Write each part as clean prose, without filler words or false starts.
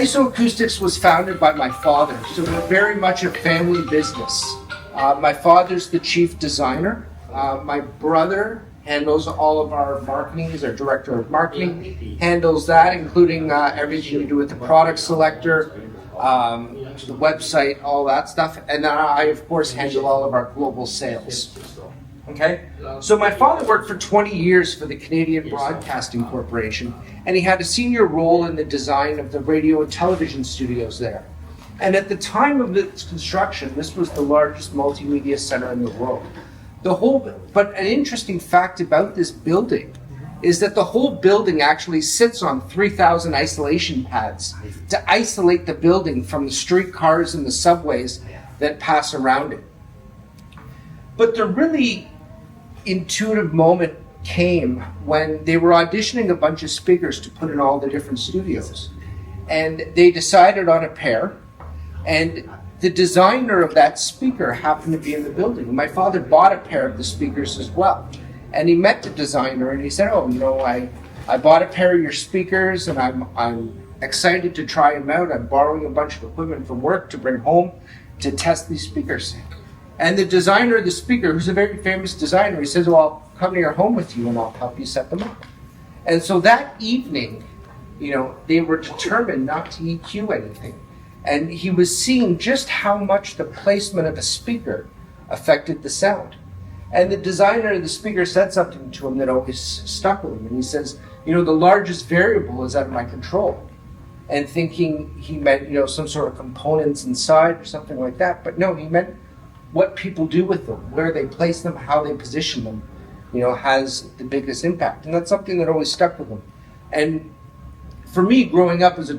IsoAcoustics was founded by my father, so we're very much a family business. My father's the chief designer. My brother handles all of our marketing. He's our director of marketing, handles that, including everything to do with the product selector, the website, all that stuff. And then I, of course, handle all of our global sales. Okay? So my father worked for 20 years for the Canadian Broadcasting Corporation, and he had a senior role in the design of the radio and television studios there. And at the time of its construction, this was the largest multimedia center in the world. But an interesting fact about this building is that the whole building actually sits on 3,000 isolation pads to isolate the building from the streetcars and the subways that pass around it. But the really intuitive moment came when they were auditioning a bunch of speakers to put in all the different studios. And they decided on a pair, and the designer of that speaker happened to be in the building. My father bought a pair of the speakers as well. And he met the designer and he said, I bought a pair of your speakers and I'm excited to try them out. I'm borrowing a bunch of equipment from work to bring home to test these speakers. And the designer of the speaker, who's a very famous designer, he says, well, I'll come to your home with you and I'll help you set them up. And so that evening, they were determined not to EQ anything. And he was seeing just how much the placement of a speaker affected the sound. And the designer of the speaker said something to him that always stuck with him. And he says, the largest variable is out of my control. And thinking he meant, some sort of components inside or something like that. But no, he meant what people do with them, where they place them, how they position them, has the biggest impact. And that's something that always stuck with him. And for me, growing up as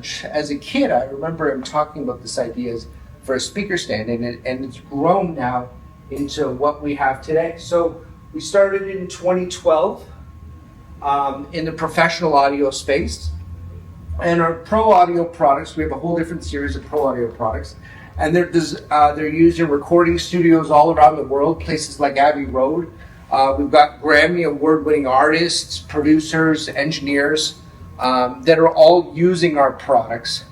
a kid, I remember him talking about this idea for a speaker stand, and it's grown now into what we have today. So we started in 2012 in the professional audio space. And our pro audio products, we have a whole different series of pro audio products. And they're used in recording studios all around the world, places like Abbey Road. We've got Grammy award-winning artists, producers, engineers that are all using our products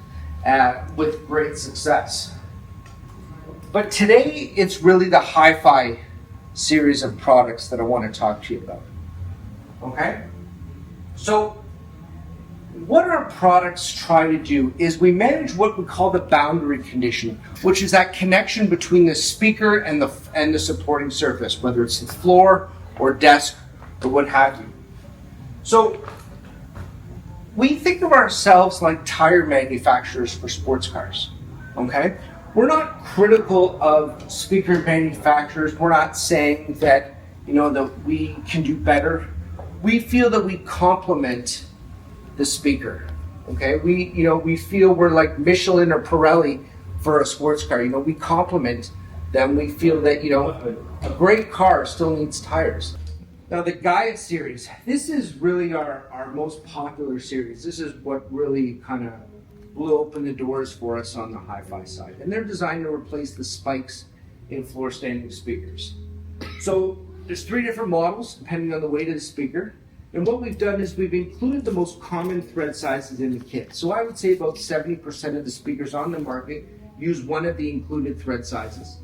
with great success. But today, it's really the HiFi series of products that I want to talk to you about. Okay? So, what our products try to do is we manage what we call the boundary condition, which is that connection between the speaker and the supporting surface, whether it's the floor or desk or what have you. So, we think of ourselves like tire manufacturers for sports cars. Okay? We're not critical of speaker manufacturers. We're not saying that, that we can do better. We feel that we complement the speaker. Okay? We feel we're like Michelin or Pirelli for a sports car. We complement them. We feel that, a great car still needs tires. Now the GUIA Series, this is really our most popular series. This is what really kind of blew open the doors for us on the HiFi side. And they're designed to replace the spikes in floor standing speakers. So there's 3 different models depending on the weight of the speaker. And what we've done is we've included the most common thread sizes in the kit. So I would say about 70% of the speakers on the market use one of the included thread sizes.